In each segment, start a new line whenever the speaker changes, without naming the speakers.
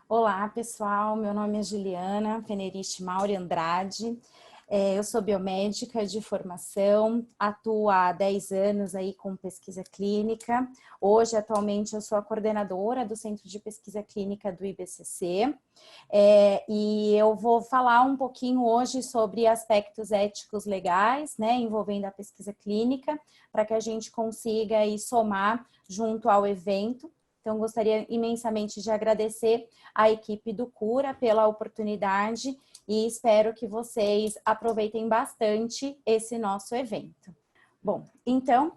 Olá, pessoal. Meu nome é Juliana Feneriche Mauri Andrade. Eu sou biomédica de formação, atuo há 10 anos aí com pesquisa clínica. Hoje, atualmente, eu sou a coordenadora do Centro de Pesquisa Clínica do IBCC. E eu vou falar um pouquinho hoje sobre aspectos éticos legais, né, envolvendo a pesquisa clínica, para que a gente consiga aí somar junto ao evento. Então, gostaria imensamente de agradecer à equipe do Cura pela oportunidade e espero que vocês aproveitem bastante esse nosso evento. Bom, então,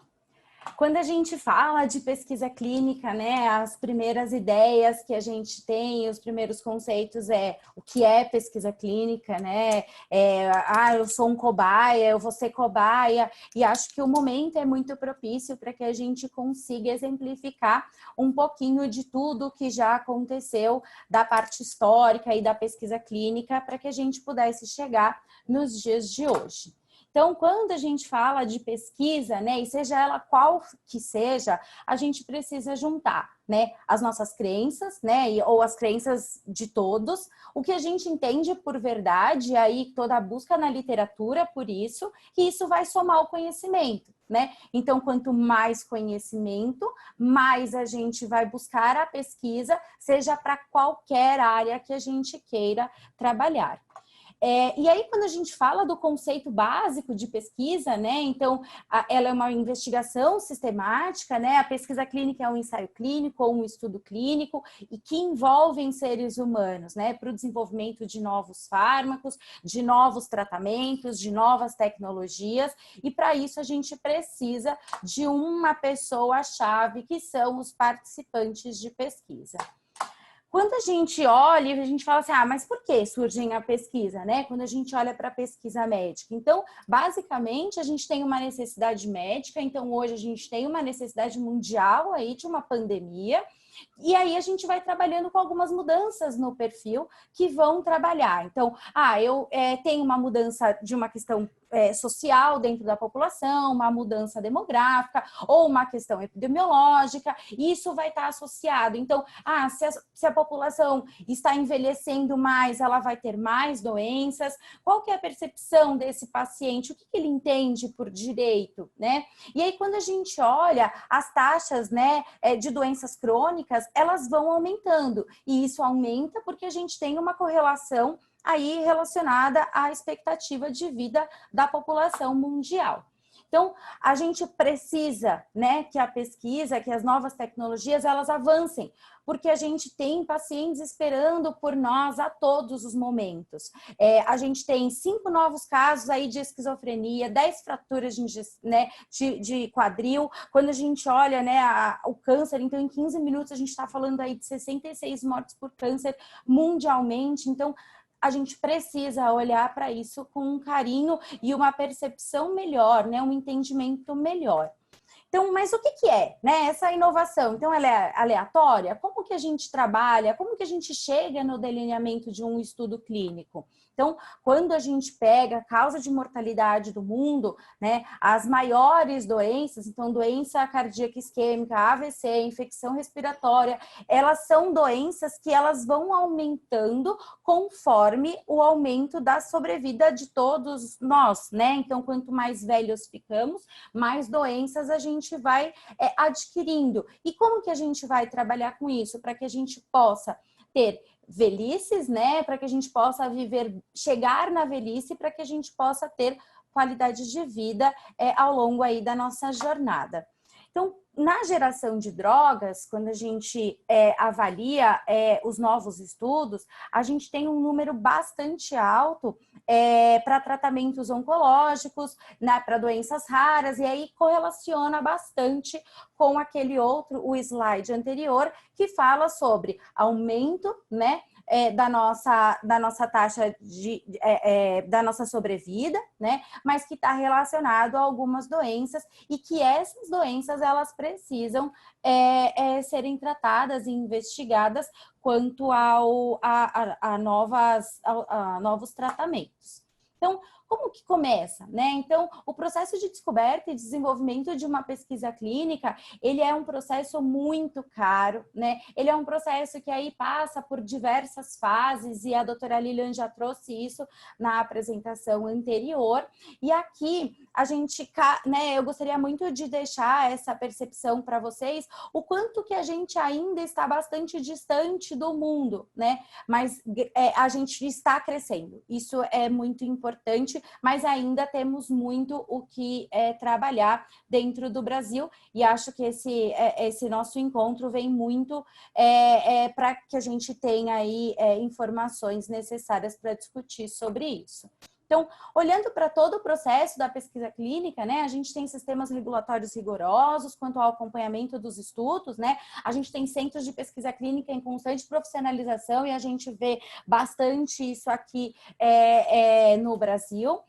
quando a gente fala de pesquisa clínica, né, as primeiras ideias que a gente tem, os primeiros conceitos é o que é pesquisa clínica, né? Eu sou um cobaia, eu vou ser cobaia, e acho que o momento é muito propício para que a gente consiga exemplificar um pouquinho de tudo que já aconteceu da parte histórica e da pesquisa clínica para que a gente pudesse chegar nos dias de hoje. Então, quando a gente fala de pesquisa, né, e seja ela qual que seja, a gente precisa juntar, né, as nossas crenças, né, ou as crenças de todos, o que a gente entende por verdade, aí toda a busca na literatura por isso, e isso vai somar o conhecimento, né? Então, quanto mais conhecimento, mais a gente vai buscar a pesquisa, seja para qualquer área que a gente queira trabalhar. E aí, quando a gente fala do conceito básico de pesquisa, né? Então, ela é uma investigação sistemática, né? A pesquisa clínica é um ensaio clínico ou um estudo clínico e que envolvem seres humanos, né? Para o desenvolvimento de novos fármacos, de novos tratamentos, de novas tecnologias. E para isso a gente precisa de uma pessoa-chave, que são os participantes de pesquisa. Quando a gente olha, a gente fala assim, mas por que surge a pesquisa, né? Quando a gente olha para a pesquisa médica. Então, basicamente, a gente tem uma necessidade médica, então hoje a gente tem uma necessidade mundial aí de uma pandemia, e aí a gente vai trabalhando com algumas mudanças no perfil que vão trabalhar. Então, eu tenho uma mudança de uma questão social dentro da população, uma mudança demográfica ou uma questão epidemiológica, isso vai estar associado. Então, se a população está envelhecendo mais, ela vai ter mais doenças. Qual que é a percepção desse paciente? O que ele entende por direito, né? E aí, quando a gente olha as taxas, né, de doenças crônicas, elas vão aumentando. E isso aumenta porque a gente tem uma correlação aí relacionada à expectativa de vida da população mundial. Então, a gente precisa, né, que a pesquisa, que as novas tecnologias, elas avancem, porque a gente tem pacientes esperando por nós a todos os momentos. A gente tem 5 novos casos aí de esquizofrenia, 10 fraturas de quadril. Quando a gente olha, né, o câncer, então em 15 minutos a gente está falando aí de 66 mortes por câncer mundialmente. Então, a gente precisa olhar para isso com um carinho e uma percepção melhor, né? Um entendimento melhor. Então, mas o que é, né, essa inovação? Então, ela é aleatória? Como que a gente trabalha? Como que a gente chega no delineamento de um estudo clínico? Então, quando a gente pega a causa de mortalidade do mundo, né, as maiores doenças, então doença cardíaca isquêmica, AVC, infecção respiratória, elas são doenças que elas vão aumentando conforme o aumento da sobrevida de todos nós, né? Então, quanto mais velhos ficamos, mais doenças a gente vai adquirindo. E como que a gente vai trabalhar com isso? Para que a gente possa ter velhices, né? Para que a gente possa chegar na velhice, para que a gente possa ter qualidade de vida ao longo aí da nossa jornada. Então, na geração de drogas, quando a gente avalia os novos estudos, a gente tem um número bastante alto para tratamentos oncológicos, né, para doenças raras, e aí correlaciona bastante com aquele outro, o slide anterior, que fala sobre aumento, né, da nossa taxa da nossa sobrevida, né? Mas que está relacionado a algumas doenças e que essas doenças elas precisam serem tratadas e investigadas quanto a novos tratamentos. Então, como que começa, né? Então, o processo de descoberta e desenvolvimento de uma pesquisa clínica, ele é um processo muito caro, né? Ele é um processo que aí passa por diversas fases e a doutora Lilian já trouxe isso na apresentação anterior. E aqui a gente, né, eu gostaria muito de deixar essa percepção para vocês, o quanto que a gente ainda está bastante distante do mundo, né? Mas a gente está crescendo. Isso é muito importante, mas ainda temos muito o que trabalhar dentro do Brasil, e acho que esse nosso encontro vem muito para que a gente tenha aí informações necessárias para discutir sobre isso. Então, olhando para todo o processo da pesquisa clínica, né, a gente tem sistemas regulatórios rigorosos quanto ao acompanhamento dos estudos, né, a gente tem centros de pesquisa clínica em constante profissionalização e a gente vê bastante isso aqui no Brasil,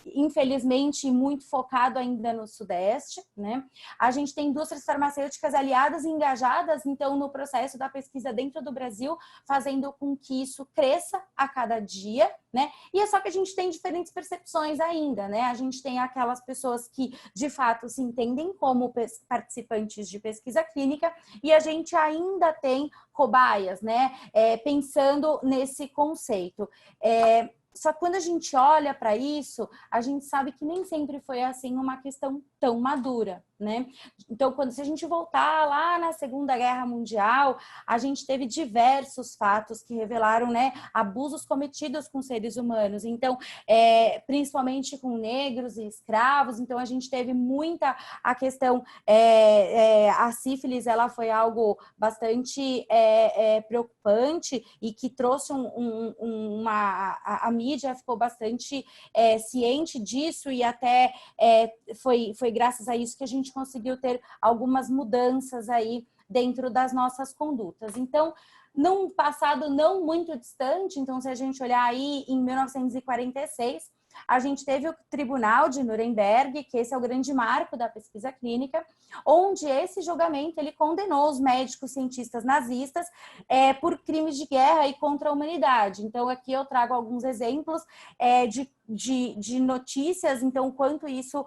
infelizmente muito focado ainda no Sudeste, né, a gente tem indústrias farmacêuticas aliadas e engajadas, então, no processo da pesquisa dentro do Brasil, fazendo com que isso cresça a cada dia, né, e é só que a gente tem diferentes percepções ainda, né? A gente tem aquelas pessoas que, de fato, se entendem como participantes de pesquisa clínica e a gente ainda tem cobaias, né? Pensando nesse conceito. Só que quando a gente olha para isso, a gente sabe que nem sempre foi assim uma questão tão madura, né? Então, se a gente voltar lá na Segunda Guerra Mundial, a gente teve diversos fatos que revelaram, né, abusos cometidos com seres humanos. Então, principalmente com negros e escravos. Então, a gente teve muita a questão, a sífilis, ela foi algo bastante preocupante e que trouxe a mídia ficou bastante ciente disso e até foi graças a isso que a gente conseguiu ter algumas mudanças aí dentro das nossas condutas. Então, num passado não muito distante, então se a gente olhar aí em 1946, a gente teve o Tribunal de Nuremberg, que esse é o grande marco da pesquisa clínica, onde esse julgamento ele condenou os médicos cientistas nazistas por crimes de guerra e contra a humanidade. Então, aqui eu trago alguns exemplos de notícias, então, quanto isso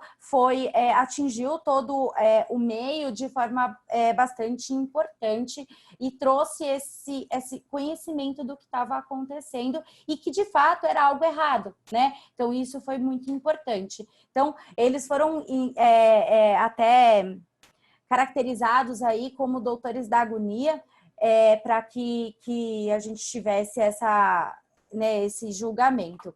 atingiu todo o meio de forma bastante importante e trouxe esse conhecimento do que estava acontecendo e que, de fato, era algo errado, né? Então, isso foi muito importante. Então, eles foram até caracterizados aí como doutores da agonia, para que a gente tivesse esse julgamento.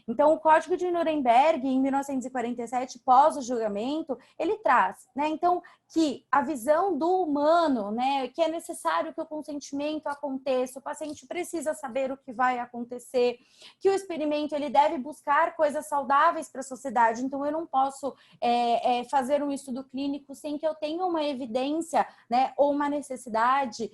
Então, o Código de Nuremberg, em 1947, pós o julgamento, ele traz, né? Então, que a visão do humano, né? Que é necessário que o consentimento aconteça, o paciente precisa saber o que vai acontecer, que o experimento ele deve buscar coisas saudáveis para a sociedade. Então, eu não posso fazer um estudo clínico sem que eu tenha uma evidência, né? Ou uma necessidade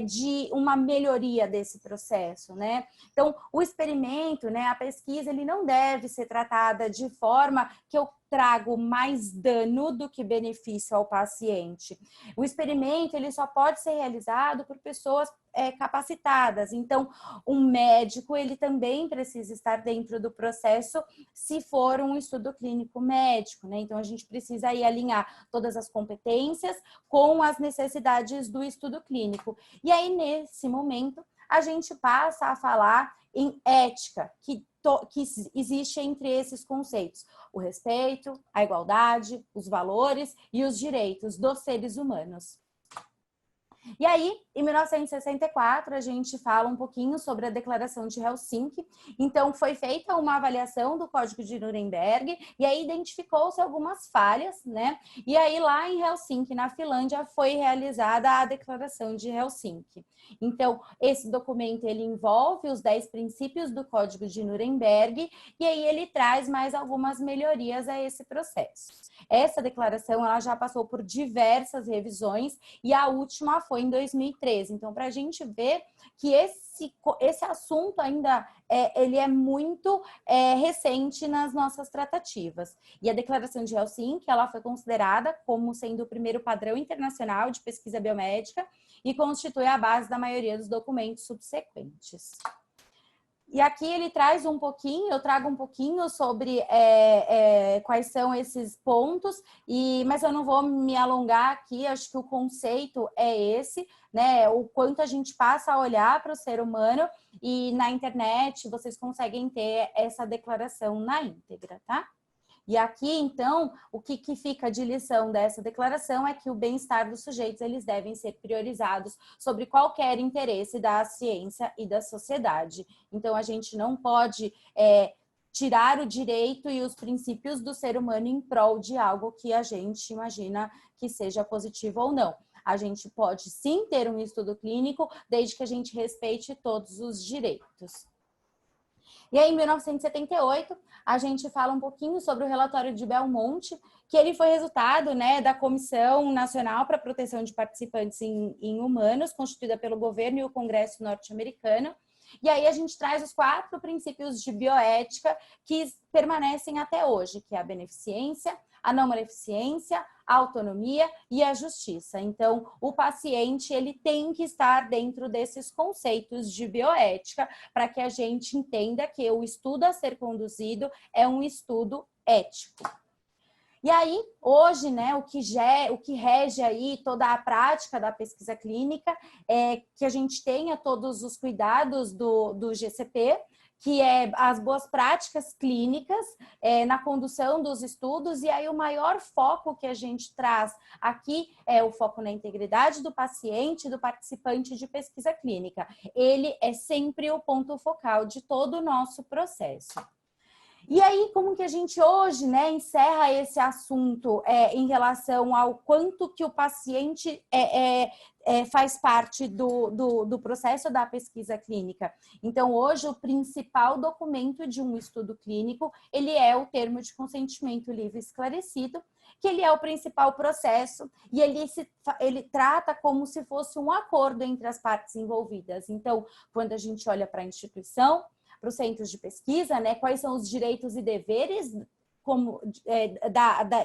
de uma melhoria desse processo, né? Então, o experimento, né? A pesquisa, ele não deve ser tratada de forma que eu trago mais dano do que benefício ao paciente. O experimento, ele só pode ser realizado por pessoas capacitadas. Então, um médico, ele também precisa estar dentro do processo se for um estudo clínico médico, né? Então, a gente precisa aí alinhar todas as competências com as necessidades do estudo clínico. E aí, nesse momento, a gente passa a falar em ética, que existe entre esses conceitos: o respeito, a igualdade, os valores e os direitos dos seres humanos. E aí, em 1964, a gente fala um pouquinho sobre a Declaração de Helsinki. Então, foi feita uma avaliação do Código de Nuremberg e aí identificou-se algumas falhas, né? E aí, lá em Helsinki, na Finlândia, foi realizada a Declaração de Helsinki. Então, esse documento, ele envolve os 10 princípios do Código de Nuremberg e aí ele traz mais algumas melhorias a esse processo. Essa declaração, ela já passou por diversas revisões e a última foi em 2013. Então, para a gente ver que esse assunto ainda ele é muito recente nas nossas tratativas. E a Declaração de Helsinki, ela foi considerada como sendo o primeiro padrão internacional de pesquisa biomédica e constitui a base da maioria dos documentos subsequentes. E aqui ele traz um pouquinho, eu trago um pouquinho sobre quais são esses pontos, mas eu não vou me alongar aqui, acho que o conceito é esse, né? O quanto a gente passa a olhar para o ser humano, e na internet vocês conseguem ter essa declaração na íntegra, tá? E aqui, então, o que fica de lição dessa declaração é que o bem-estar dos sujeitos, eles devem ser priorizados sobre qualquer interesse da ciência e da sociedade. Então, a gente não pode tirar o direito e os princípios do ser humano em prol de algo que a gente imagina que seja positivo ou não. A gente pode sim ter um estudo clínico, desde que a gente respeite todos os direitos. E aí, em 1978, a gente fala um pouquinho sobre o relatório de Belmonte, que ele foi resultado, né, da Comissão Nacional para a Proteção de Participantes em Humanos, constituída pelo governo e o Congresso norte-americano. E aí a gente traz os 4 princípios de bioética que permanecem até hoje, que é a beneficência, a não maleficência, a autonomia e a justiça. Então, o paciente, ele tem que estar dentro desses conceitos de bioética para que a gente entenda que o estudo a ser conduzido é um estudo ético. E aí, hoje, né, o que rege aí toda a prática da pesquisa clínica é que a gente tenha todos os cuidados do GCP, que é as boas práticas clínicas na condução dos estudos, e aí o maior foco que a gente traz aqui é o foco na integridade do paciente e do participante de pesquisa clínica. Ele é sempre o ponto focal de todo o nosso processo. E aí, como que a gente hoje, né, encerra esse assunto em relação ao quanto que o paciente faz parte do processo da pesquisa clínica? Então, hoje, o principal documento de um estudo clínico, ele é o termo de consentimento livre e esclarecido, que ele é o principal processo, e ele trata como se fosse um acordo entre as partes envolvidas. Então, quando a gente olha para a instituição, para os centros de pesquisa, né? Quais são os direitos e deveres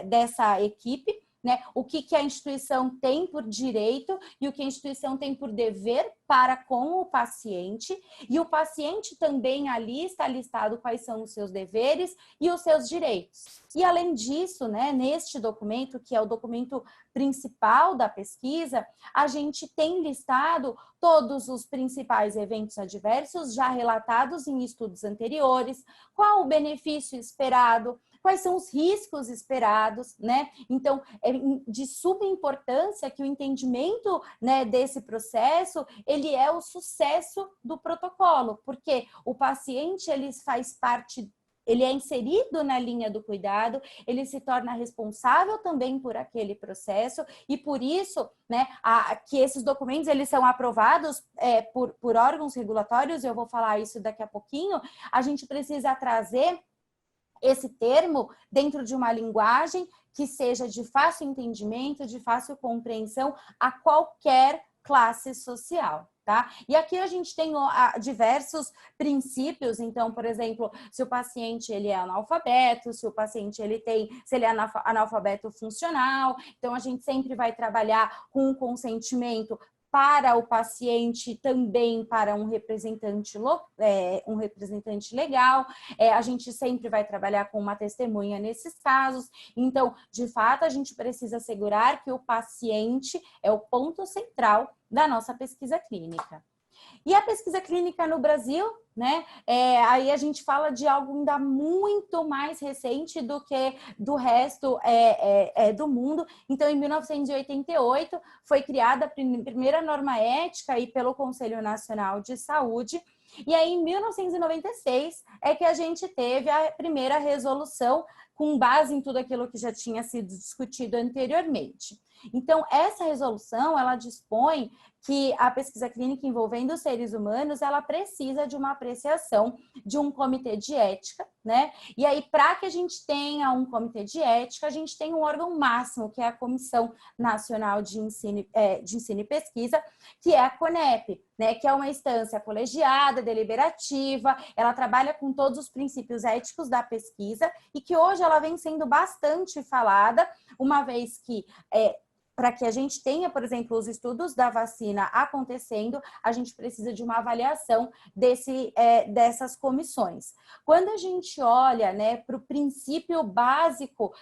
dessa equipe, né? O que a instituição tem por direito e o que a instituição tem por dever para com o paciente, e o paciente também ali está listado quais são os seus deveres e os seus direitos. E além disso, né, neste documento, que é o documento principal da pesquisa, a gente tem listado todos os principais eventos adversos já relatados em estudos anteriores, qual o benefício esperado, quais são os riscos esperados, né? Então, é de suma importância que o entendimento, né, desse processo, ele é o sucesso do protocolo, porque o paciente, ele faz parte, ele é inserido na linha do cuidado, ele se torna responsável também por aquele processo, e por isso, né, que esses documentos, eles são aprovados por órgãos regulatórios, eu vou falar isso daqui a pouquinho. A gente precisa trazer esse termo dentro de uma linguagem que seja de fácil entendimento, de fácil compreensão a qualquer classe social, tá? E aqui a gente tem diversos princípios. Então, por exemplo, se o paciente ele é analfabeto, se ele é analfabeto funcional, então a gente sempre vai trabalhar com o consentimento para o paciente, também para um representante legal. A gente sempre vai trabalhar com uma testemunha nesses casos. Então, de fato, a gente precisa assegurar que o paciente é o ponto central da nossa pesquisa clínica. E a pesquisa clínica no Brasil, né? Aí a gente fala de algo ainda muito mais recente do que do resto do mundo. Então, em 1988, foi criada a primeira norma ética aí pelo Conselho Nacional de Saúde. E aí, em 1996, é que a gente teve a primeira resolução com base em tudo aquilo que já tinha sido discutido anteriormente. Então, essa resolução, ela dispõe que a pesquisa clínica envolvendo os seres humanos, ela precisa de uma apreciação de um comitê de ética, né? E aí, para que a gente tenha um comitê de ética, a gente tem um órgão máximo, que é a Comissão Nacional de Ensino e Pesquisa, que é a CONEP, né? Que é uma instância colegiada, deliberativa, ela trabalha com todos os princípios éticos da pesquisa, e que hoje ela vem sendo bastante falada, uma vez que para que a gente tenha, por exemplo, os estudos da vacina acontecendo, a gente precisa de uma avaliação dessas comissões. Quando a gente olha, né, para o princípio básico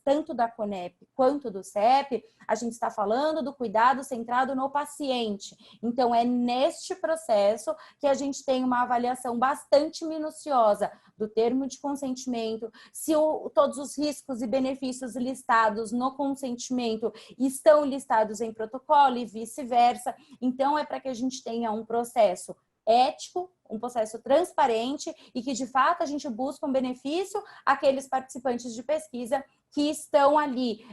tanto da CONEP quanto do CEP, a gente está falando do cuidado centrado no paciente. Então, é neste processo que a gente tem uma avaliação bastante minuciosa do termo de consentimento, se todos os riscos e benefícios listados no consentimento estão listados em protocolo e vice-versa. Então, é para que a gente tenha um processo ético, um processo transparente e que, de fato, a gente busca um benefício àqueles participantes de pesquisa que estão ali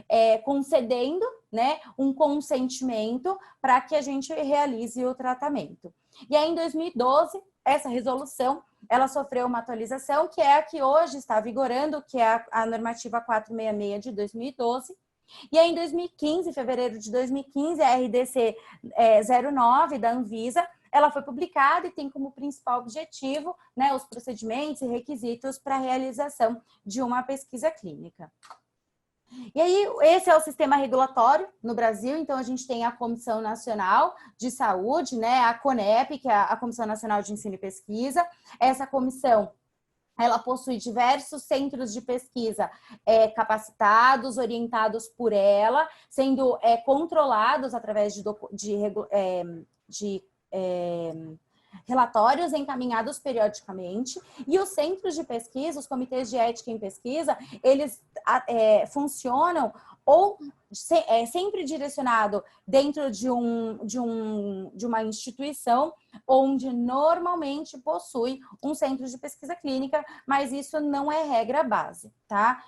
concedendo, né, um consentimento para que a gente realize o tratamento. E aí, em 2012, essa resolução, ela sofreu uma atualização, que é a que hoje está vigorando, que é a normativa 466 de 2012. E aí, em 2015, fevereiro de 2015, a RDC 09 da Anvisa, ela foi publicada e tem como principal objetivo, né, os procedimentos e requisitos para a realização de uma pesquisa clínica. E aí, esse é o sistema regulatório no Brasil. Então, a gente tem a Comissão Nacional de Saúde, né, a CONEP, que é a Comissão Nacional de Ensino e Pesquisa. Essa comissão, ela possui diversos centros de pesquisa capacitados, orientados por ela, sendo controlados através de relatórios encaminhados periodicamente, e os centros de pesquisa, os comitês de ética em pesquisa, eles funcionam ou sempre direcionado dentro de uma instituição onde normalmente possui um centro de pesquisa clínica, mas isso não é regra base, tá?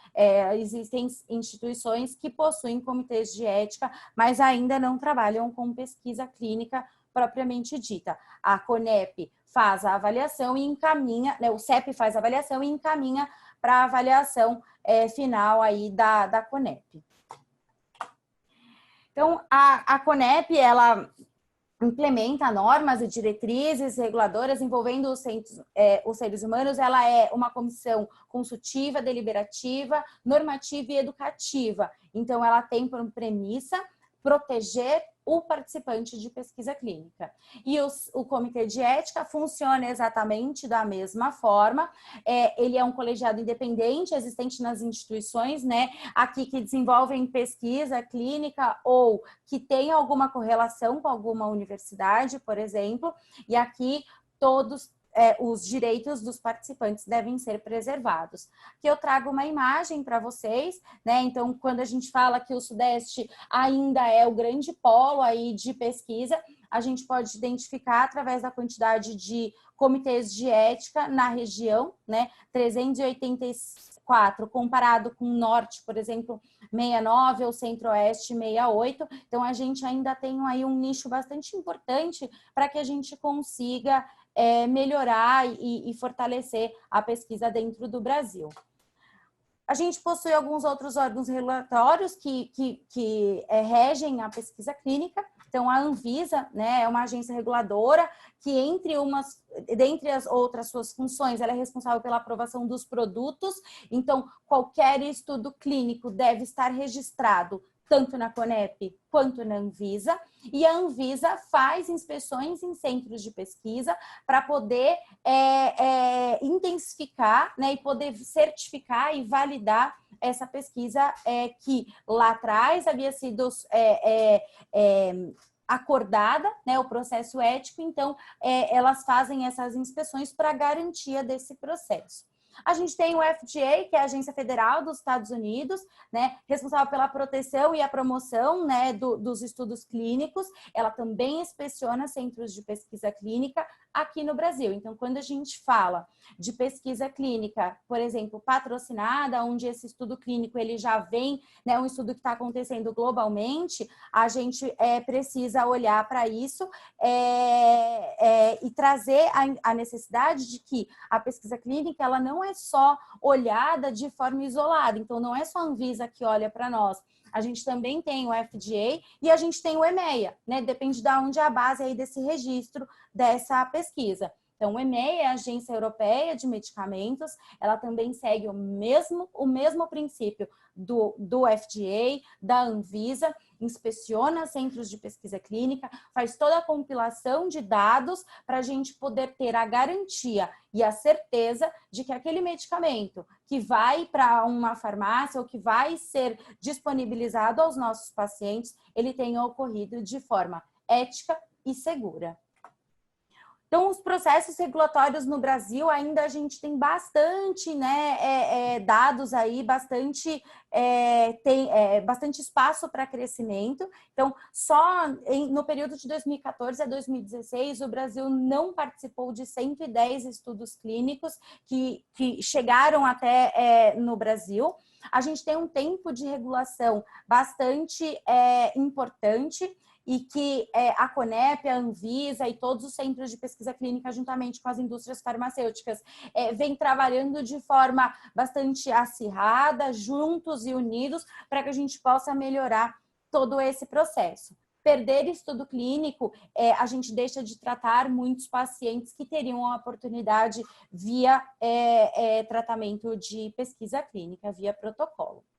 Existem instituições que possuem comitês de ética, mas ainda não trabalham com pesquisa clínica propriamente dita. A CONEP faz a avaliação e encaminha, né, o CEP faz a avaliação e encaminha para a avaliação final aí da CONEP. Então, a CONEP, ela implementa normas e diretrizes reguladoras envolvendo os seres humanos. Ela é uma comissão consultiva, deliberativa, normativa e educativa. Então, ela tem por premissa proteger o participante de pesquisa clínica. E o Comitê de Ética funciona exatamente da mesma forma. Ele é um colegiado independente, existente nas instituições, né, aqui que desenvolvem pesquisa clínica ou que tem alguma correlação com alguma universidade, por exemplo, e aqui todos os direitos dos participantes devem ser preservados. Aqui eu trago uma imagem para vocês, né? Então, quando a gente fala que o Sudeste ainda é o grande polo aí de pesquisa, a gente pode identificar através da quantidade de comitês de ética na região, né? 384, comparado com o Norte, por exemplo, 69, ou Centro-Oeste, 68. Então, a gente ainda tem aí um nicho bastante importante para que a gente consiga melhorar e fortalecer a pesquisa dentro do Brasil. A gente possui alguns outros órgãos regulatórios que regem a pesquisa clínica. Então, a Anvisa, né, é uma agência reguladora que, dentre as outras suas funções, ela é responsável pela aprovação dos produtos. Então, qualquer estudo clínico deve estar registrado tanto na CONEP quanto na Anvisa, e a Anvisa faz inspeções em centros de pesquisa para poder intensificar, né, e poder certificar e validar essa pesquisa que lá atrás havia sido acordada, né, o processo ético. Então, elas fazem essas inspeções para garantia desse processo. A gente tem o FDA, que é a Agência Federal dos Estados Unidos, né, responsável pela proteção e a promoção, né, dos estudos clínicos. Ela também inspeciona centros de pesquisa clínica aqui no Brasil. Então, quando a gente fala de pesquisa clínica, por exemplo, patrocinada, onde esse estudo clínico ele já vem, né, um estudo que está acontecendo globalmente, a gente precisa olhar para isso e trazer a necessidade de que a pesquisa clínica ela não é só olhada de forma isolada. Então, não é só a Anvisa que olha para nós. A gente também tem o FDA e a gente tem o EMEA, né? Depende de onde é a base aí desse registro dessa pesquisa. Então, o EMEA é a Agência Europeia de Medicamentos, ela também segue o mesmo princípio do FDA, da Anvisa, inspeciona centros de pesquisa clínica, faz toda a compilação de dados para a gente poder ter a garantia e a certeza de que aquele medicamento que vai para uma farmácia ou que vai ser disponibilizado aos nossos pacientes, ele tenha ocorrido de forma ética e segura. Então, os processos regulatórios no Brasil, ainda a gente tem bastante, né, dados aí, tem bastante espaço para crescimento. Então, só no período de 2014 a 2016, o Brasil não participou de 110 estudos clínicos que chegaram até no Brasil. A gente tem um tempo de regulação bastante importante, e que a Conep, a Anvisa e todos os centros de pesquisa clínica, juntamente com as indústrias farmacêuticas, vem trabalhando de forma bastante acirrada, juntos e unidos, para que a gente possa melhorar todo esse processo. Perder estudo clínico, a gente deixa de tratar muitos pacientes que teriam a oportunidade via tratamento de pesquisa clínica, via protocolo.